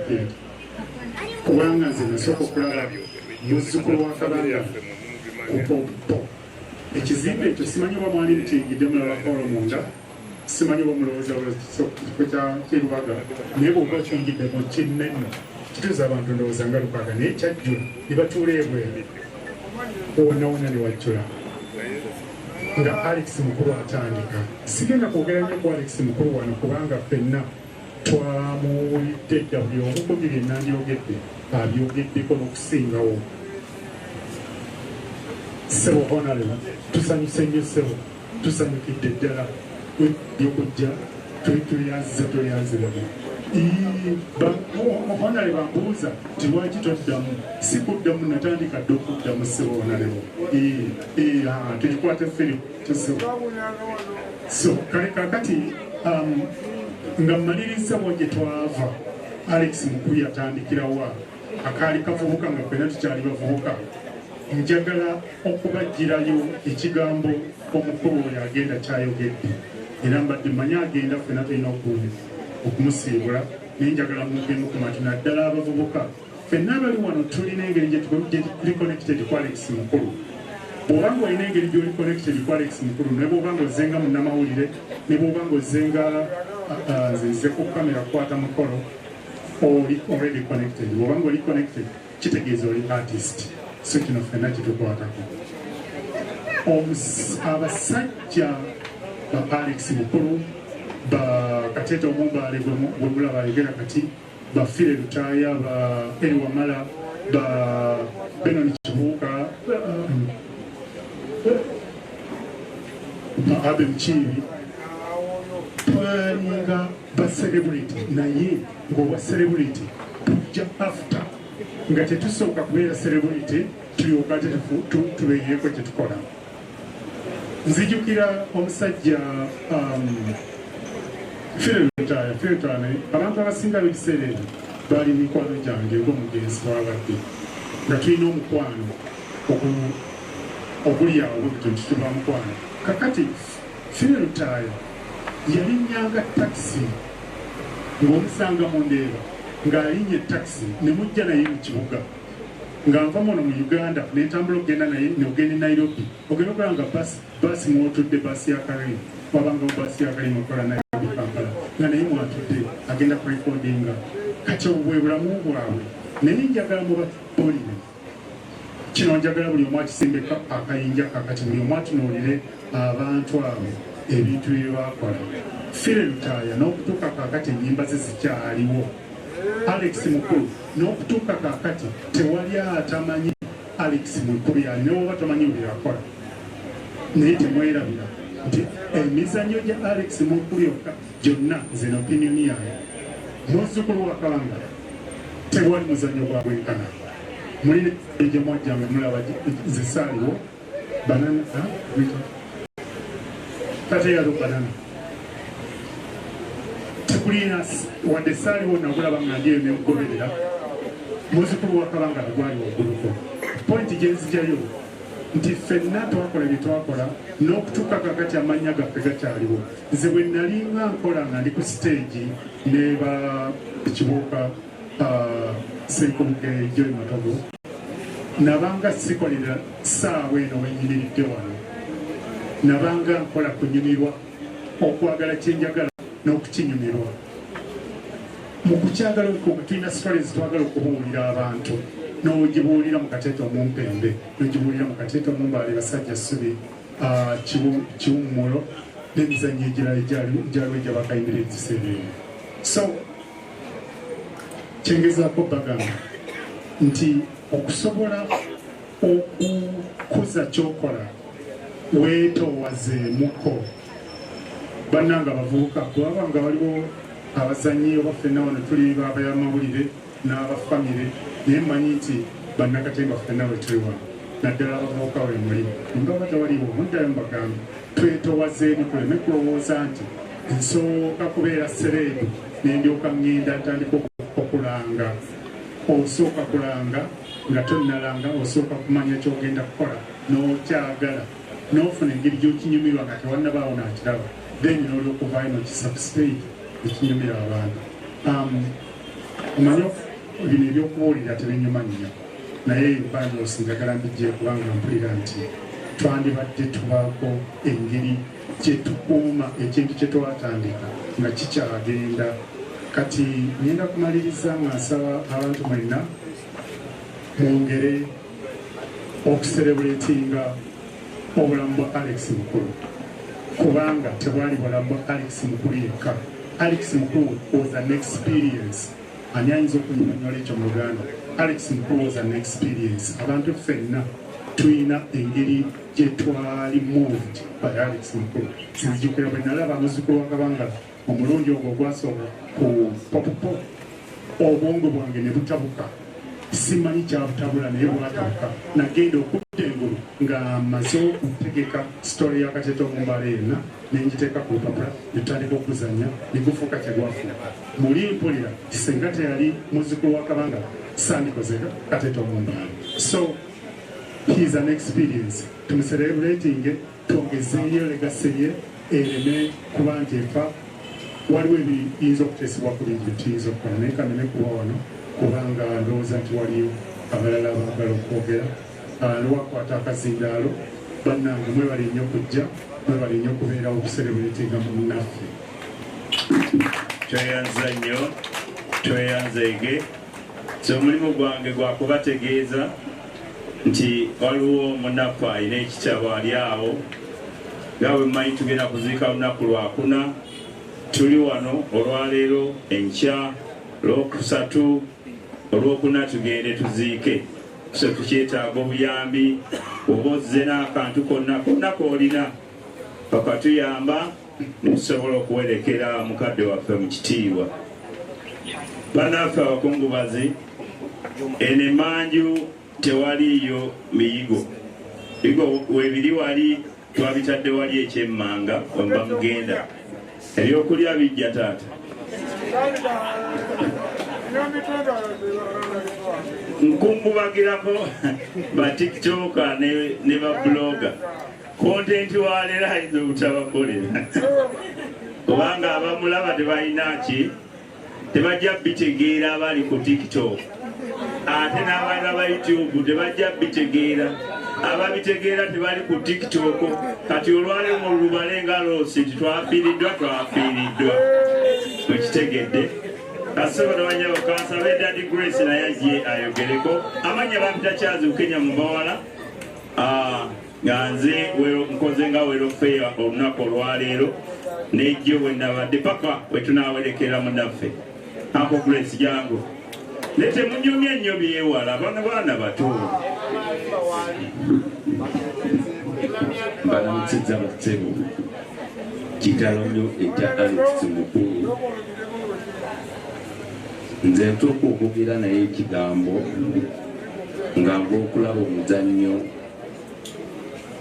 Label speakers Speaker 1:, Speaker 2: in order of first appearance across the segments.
Speaker 1: Pulpit kubanga nze nasooka okulaba muzzukulu wa Kabanga kupompo ekizimbe ekyo simanyi oba mwali mukiyingidde mulaba Paulo munda simanyi oba mulowooza kifo ky'erubaga naye bw'oba okiyingidde mu kinene kituuza abantu ndowooza nga lukaaga naye kyajjula ne batuula ebweru wonna ne wajjula nga Alex mukulu atandika sigenda kwogera nnyo ku Alex mukulu wano kubanga ffenna twamuwulidde dda buli omuko biri nandyogedde abyogeddeko n'okusingawo ssebo honaleba tusanyuse nnyo ssebo tusanyukidde ddala byokujja tulyanziramu honale bambuuza ti lwaki toddamu si kuddamu natandika dde okuddamu ssebo honalebo tukikwate firimu tusebo so kale kakati nga mmaliriza bwo gye twava Alex mukulu yatandikirawa akaali kavubuka nga ffenna tukyali bavubuka njagala okubajjirayo ekigambo omukulu oyo agenda kyayogedde era mbadde mmanyi agenda ffenna tulina okumusiibula naye njagala mugemu ku matu naddala abavubuka ffenna abali wano tulina engeri gye tuli connected ku Alex mukulu bw'oba nga olina engeri gy'oli connected ku Alex mukulu ne bw'oba nga ozzenga munnamawulire ne bw'oba nga ozzenga nze ku kamera kukwata mukolo oli already connected bw'oba nga oli connected kitegeeza oli artist so kino ffenna kitukwatako abasajja ba Alex mukulu ba Kateeta Omumbaale gwe mulaba ayogera kati ba Fire Lutaaya ba Eri Wamala ba Benon Kibuuka ba Abe Mukiibi twalinga ba celebrity naye ng'owa celebrity tujja after nga tetusooka kubeera celebrity tulyoka tubeeyeeko kye tukola nzijukira omusajja Fire Lutaaya abantu abasinga b'ebiseera ebyo baali mikwano gyange ng'omugenzi twabadde nga tulina omukwano oguli awo bwetutituba mukwano kakati Fire Lutaaya yalinnyanga takisi ng'omusanga mu Ndeeba ng'alinnye takisi ne mujja naye mu kibuga nga nva muno mu Uganda n'entambula okugenda naye n'ogenda e Nairobi ogenda okola nga baasi mwotudde baasi ya Karen wabanga baasi ya Karen okola Nairobi Kampala nga naye mwatudde agenda kurekodinga kati obwo bwe bulamu bwabwe naye njagala mubabuulire kino njagala buli omu akisimbeko akayinja kakati buli omu atunuulire abantu abo ebintu bye baakola Fire Lutaaya n'okutuuka kakati ennyimba ze zikyaliwo Alex mukulu n'okutuuka kakati tewali atamanyi Alex mukulu yali ne woba tomanyi bwe yakola naye temwerabira nti emizannyo gya Alex mukulu yokka gyonna nze n'opiniyoni yange muzzukulu wa Kabanga tewali muzannyo gwa bwenkana muli gye mwajjange mulaba zisaaliwo banana tateyalo banana tekulina wadde saaliwo nagulaba nga njeyo nemugoberera muzzukulu wa Kabanga nagwali wagguluko pointi gye nzijayo nti ffenna twakola bye twakola n'okutuuka kakati amannya gaffe gakyaliwo nze bwe nalinga nkola nga ndi ku siteegi ne ba Kibuuka Senkobugere Joy Matogo nabanga sikolera ssaawa eno wenyimiridde wano nabanga nkola kunyumirwa okwagala kyenjagala n'okukinyumirwa mu kukyagala okuba tulina stories twagala okubuulira abantu n'ogibuulira mu Kateeta Omumpembe n'ogibuulira mu Kateeta Omumbaale Basajja Ssubi Kiwummulo n'emizannyo egirala egyaliwo egyabakayimirira ekiseera ebyo so kyengezaako bagamba nti okusobola okukuza kyokola weetoowazeemuko bannanga bavubuka kubaba nga waliwo abazannyi oba ffenna wano tuli babayamawulire n'abafamire naye mmanyi nti bannakatemba ffenna we tuli wano naddala abavubuka we muli nga batawaliwo muddayo mubagambe twetoowazeemu tuleme kulowooza nti nsooka kubeera sereebu nendyoka ngenda ntandika okulanga osooka kulanga nga tonnalanga osooka kumanya kyogenda kukola n'okyagala n'ofuna engeri gy'okinyumirwa nga tewannabaawo nakiraba then n'olyokuvaayo n'okisubstate ekinyumira abantu omanyi bino ebyokubuulira tebinyuma nnyo naye banyosi njagala mbijje kubanga mpulira nti twandibadde tubaako engeri kyetukuuma ekintu kyetwatandika nga kikyagenda kati ngenda kumaliriza nga nsaba abantu mwenna mwongere okuserebuletinga obulamu bwa Alex Mukulu kubanga tebwali bulamu bwa Alex Mukulu yekka. Alex Mukulu was an experience. Ani ayinza okunyonyola ekyo mu Luganda? Alex Mukulu was an experience. Abantu ffenna tulina engeri gye twali moved by Alex Mukulu. Sinzijukira bwe nalaba muzzukulu wa Kabanga omulundi ogwo gwasooka ku popopo obwongo bwange ne butabuka. Simanyi kyabutabula naye bwatabuka. Nagenda okutta engulu nga maze okutegeka sitori ya Kateto Omumbala yenna nenjiteeka ku lupapula ne tutandika okuzannya ne gufuuka kyegwafuuka. Muli mpulira senga teyali muzzukulu wa Kabanga sandikoze Kateto Omumbala. So he is an experience. Tumucelebrating twongezeeyo legacy ye ereme kuba nti efa waliwo ebiyinza okuteesebwa ku bintu tuyinza okukola naye kanene kuba wano kubanga ndowooza nti waliyo abalala abaagala okwogera lwakwata akazindaalo bannange mwebale nnyo okujja mwebale nnyo okubeerawo okuserebuletinga munnaffe.
Speaker 2: Tweyanza nnyo tweyanzeege so omulimu gwange gwakubategeeza nti waliwo munnaffe alina ekitabo ali awo nga bwe mmanyi tugenda kuziika lunaku lwakuna tuli wano olwaleero enkya lwokusatu olwokuna tugende tuziike so tukyetaaga obuyambi oba ozze n'akantu konna konna koolina pakatuyamba netusobola okuwerekera mukadde waffe mu kitiibwa. Bannaffe abakungubazi eno emanju tewaliyo miyigo bigo webiri wali twabitadde wali ekyemmanga wemba mugenda ebyokulya bijja taata nkumbubagirako ba tiktoka ne ba bloga kontenti waleero ayinza obutabakolera kubanga abamulaba tebalinaki tebajja bitegeera abali ku tiktok ate n'abaana ba YouTube tebajja bitegeera ababitegeera tebali ku tiktok kati olwaleero mu lubale nga loosi titwafiiriddwa wekitegedde kasobola banyabo kansabe Daddy Grace naye ajje ayogereko amanya bapita kyazi Kenya mu bawala nga nze nkoze nga welofeya olunaku olwaleero nejjo bwe nabadde paka wetunaawerekera munnaffe ako Grace jangu lete munyumye nnyo byewala baana bato balamusiza bassebo kitalonyo ekya Alex Mukulu nze ntuuka okwogera naye ekigambo nga nva okulaba omuzannyo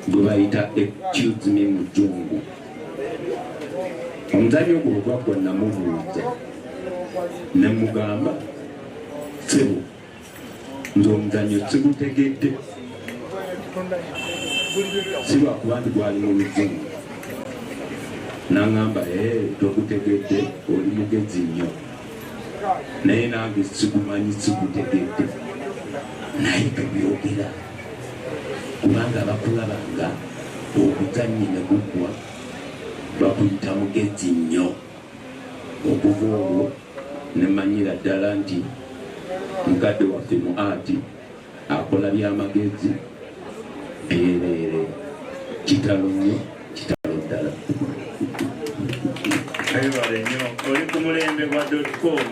Speaker 2: gwe bayita excuse me mujungu. Omuzannyo ogwo bwe gwagwa namubuuza ne mugamba sebo nze omuzannyo sigutegedde si lwakuba nti gwali mu luzungu n'aŋŋamba togutegedde oli mugezi nnyo naye nange sigumanyi sigutegedde naye tubyogera kubanga bakulabanga obuzannyi ne guggwa bakuyita mugezi nnyo okuva olwo nemanyira ddala nti mukadde waffe mu ati akola byamagezi byereere kitalo nnyo kitalo ddala. Ebale nnyo oli ku mulembe gwa .com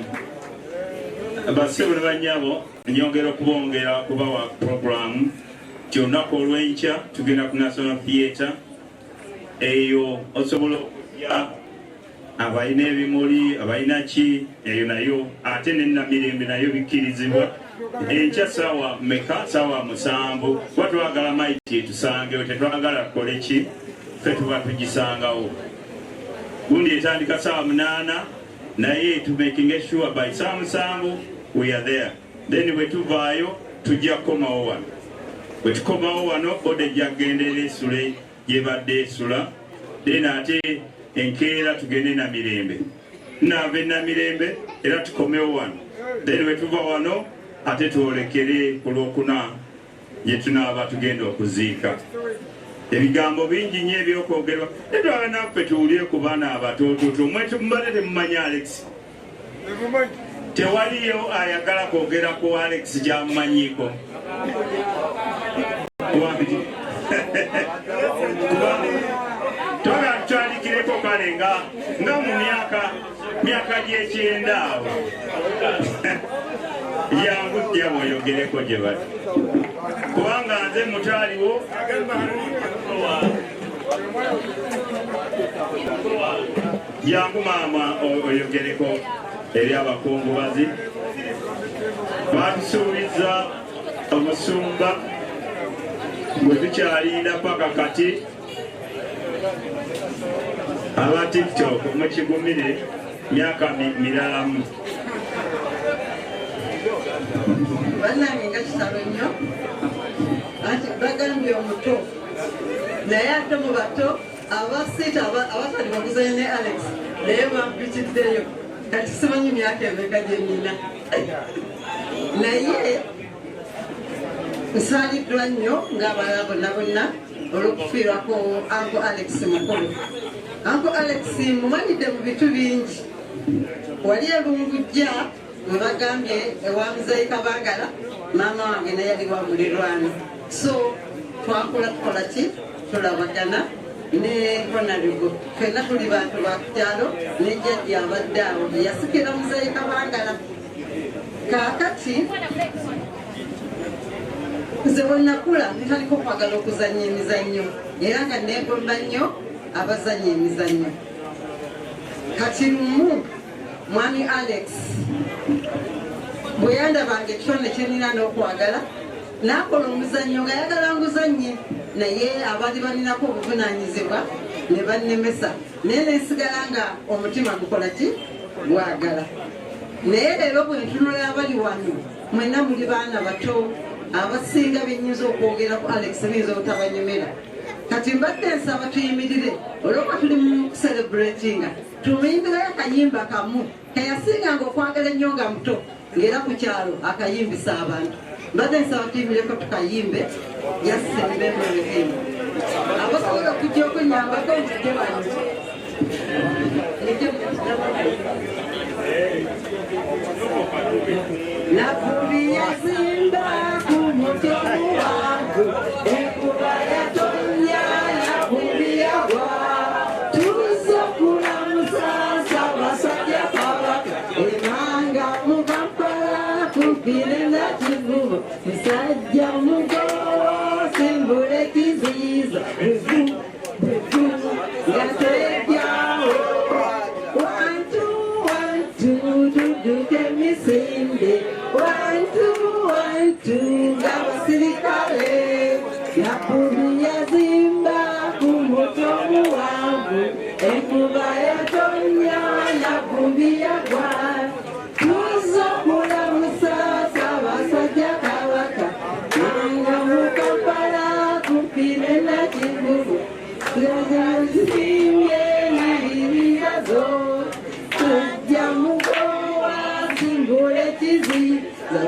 Speaker 2: bassebo ne bannyabo nyongera okubongera kubawa programu kyolunaku olw'enkya tugenda ku National Theatre eyo osobola okujja abalina ebimuli abalina ki eyo nayo ate nennamirembe nayo bikkirizibwa enkya saawa meka saawa 7 watwagala maiti etusangewo tetwagala tukole ki ffe tuba tugisangawo gundi etandika saawa 8 naye to making sure by saawa 7 we are there then bwe tuvaayo tujja kukomawo wano bwe tukomawo wano ode jagendera esule gyebadde esula then ate enkeera tugende Namirembe naava Namirembe era tukomewo wano then bwe tuva wano ate twolekere ku Lwokuna gye tunaaba tugenda okuziika. Ebigambo bingi nnyo ebyokwogerwa netwala naffe tuwulire ku baana abatoototo mwetumubadde temumanyi Alex. Tewaliyo ayagala kwogera ku Alex gy'amumanyiiko. Twagala tutwalikireko kale nga mu myaka gy'ekyenda awo. Yangu ddya bw'oyogereko gye bali. Kubanga nze mutaaliwo yangu maama oyogereko eri abakungubazi. Batusuubiza obusumba bwe tukyalinda paka kati aba TikTok mukigumire myaka miralamu.
Speaker 3: Bannange nga kisalo nnyo anti bagambye omuto naye ate mu bato abasita abatali bakuzanya ne Alex naye bampitiddeyo kati simanyi myaka emeka gye nnina naye nsaaliddwa nnyo ng'abalala bonna bonna olw'okufiirwako Uncle Alex mukulu. Uncle Alex mumanyidde mu bitu bingi. Wali elungujja we bagambye ewa Muzeeyi Kabangala maama wange naye yali wa mulirwano, so twakula tukola ki tulabagana ne Honorable fenna tuli bantu ba kukyalo ne jjajja abadde awo yasikira Muzeeyi Kabangala. Kaakati nze bwe nakula ntaliko kwagala okuzannya emizannyo era nga neegomba nnyo abazannya emizannyo. Kati lumu mwami Alex bwe yandabanga ekitone kye nnina n'okwagala n'akola omuzannyo nga yagala nguzannye, naye abaali balinako obuvunaanyizibwa ne bannemesa naye nensigala nga omutima gukola ki gwagala. Naye leero bwe ntunula abali wano mwenna muli baana bato abasinga byennyinza okwogera ku Alex biyinza obutabanyumira. Kati mbadde nsaba tuyimirire olwokuba tuli mu kucelebratinga tumuyimbirayo akayimba kamu keyasinganga okwagala ennyo nga muto ng'era ku kyalo akayimbisa abantu. Mbadde nsaba tuyimireko tukayimbe yasembemoleemu abasobola okujja okunyambako mujje wano. Nafubi yazimba ku mutomu wangu enkuba yatonnya nafubi yagwa tuzokulamusa Ssaabasajja Kabaka emanga mu Kampala kupire na Kivubo musajja mugowo simbula ekiziyiza bevu yatwejjawo tuduke misinde 1 2 1 2 ng'abasirikale Nafubi yazimba ku mutomu wangu enkuba yatonnya Nafubi yagwa tuzokulamusa Ssaabasajja Kabaka nanga mu Kampala kupire na Kivubo zazimye nabirirazo tujja mugowa simbula ekiziyiza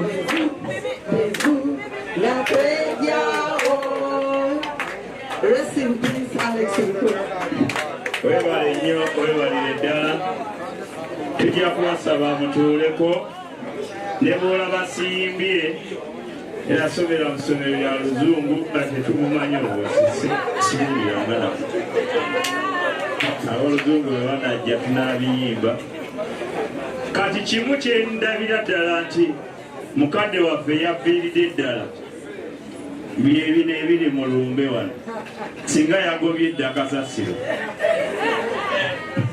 Speaker 3: bevu nga twejjawo. Rest in peace, Alex Mukulu.
Speaker 2: Webale nnyo, webalire ddala. Tujja kubasaba mutuuleko ne bw'olaba siyimbye era somera mu ssomero lya Luzungu nga tetumumanyi olwosisi sibulyangana Ab'Oluzungu bwe banajja tunaabiyimba. Kati kimu kye ndabira ddala nti mukadde waffe yafiiridde ddala byebino ebiri mu lumbe wano. Singa yagobye dda kasasiro,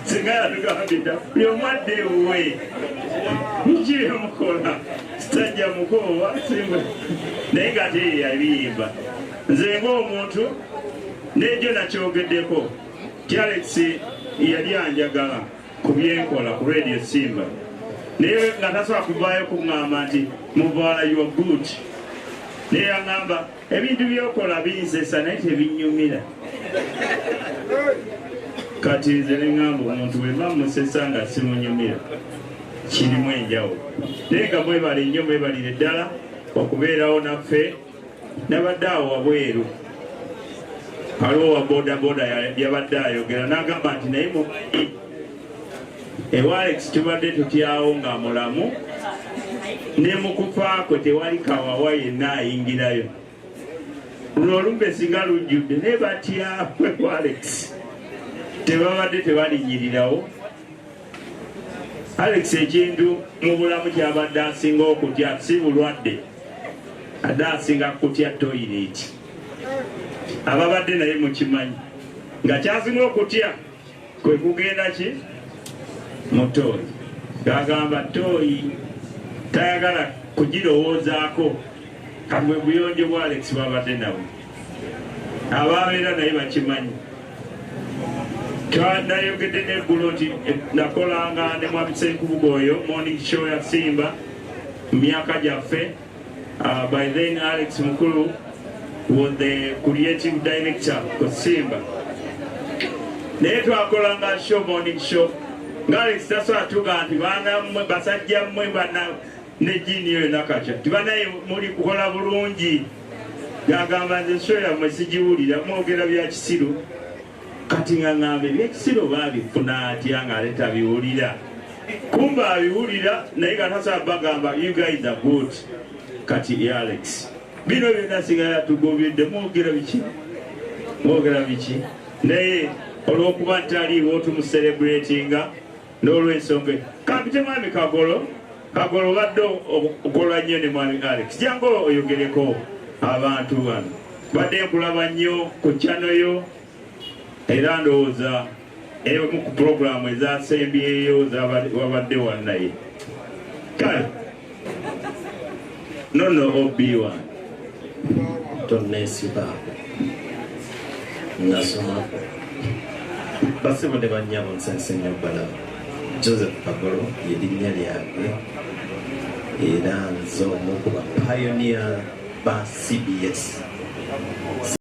Speaker 2: singa yatugambye dda buli omwadde ewuwe nkire mukola sitajja mukoowa simba naye nga ate yabiyimba. Nze ng'omuntu n'ekyo nakyogeddeko ti Alex yali anjagala ku byenkola ku Radio Simba naye nga tasobola kuvaayo kuŋŋamba nti muvaala you are good. Naye yaŋŋamba ebintu byokola binsesa naye tebinnyumira. Kati nze ne ŋŋamba omuntu bwe mba musesa nga simunyumira kirimu enjawulo naye nga mwebale nnyo mwebalire ddala okubeerawo naffe nabadde awo wabweru waliwo wa bodaboda yabadde ayogera n'agamba nti naye mumanyi ewa Alex tubadde tutyawo nga mulamu ne mukufaako tewali kawawa yenna ayingirayo luno olumbe singa lujjudde naye batyawe wa Alex tebabadde tebalinyirirawo. Alex ekintu mu bulamu kyabadde asinga okutya si bulwadde adde asinga kutya toyireti ababadde naye mukimanyi nga kyasinga okutya kwe kugenda ki mu tooyi gagamba tooyi tayagala kugirowoozaako kamwe buyonjo bwa Alex babadde nabo ababeera naye bakimanyi. Nayogedde n'eggulo nti nakolanga ne Mwabisa Nkubuga oyo morning show ya Simba mu myaka gyaffe. By then Alex Mukulu was the creative director for Simba. Naye twakolanga show morning show nga Alex tasobola tuga nti baana mmwe basajja mmwe bana ne jini eyo nakaca tibanaye muli kukola bulungi gagamba nze show yammwe sigiwulira mwogera bya kisiru kati ng'ang'ambe ebyekisiro baabifuna atya ng'aleta biwulira kumba abiwulira naye nga tasobola bagamba you guys are good kati Alex bino byonna sigala tugobyedde mwogera biki naye olw'okuba ntaliiwo tumucelebratinga n'olw'ensonga kapite mwami Kagolo badde okola nnyo ne mwami Alex jangu oyogereko abantu bano badde nkulaba nnyo ku channel yo era ndowooza emu ku puroguramu ezasembyeyo wabadde wannaye kale nono obiwa
Speaker 4: tonneesibaako nasomako basibo ne bannyabo nsensenya balaba Joseph Kagolo yerinnya lyabwe era nze omu ku bapayoniya ba CBS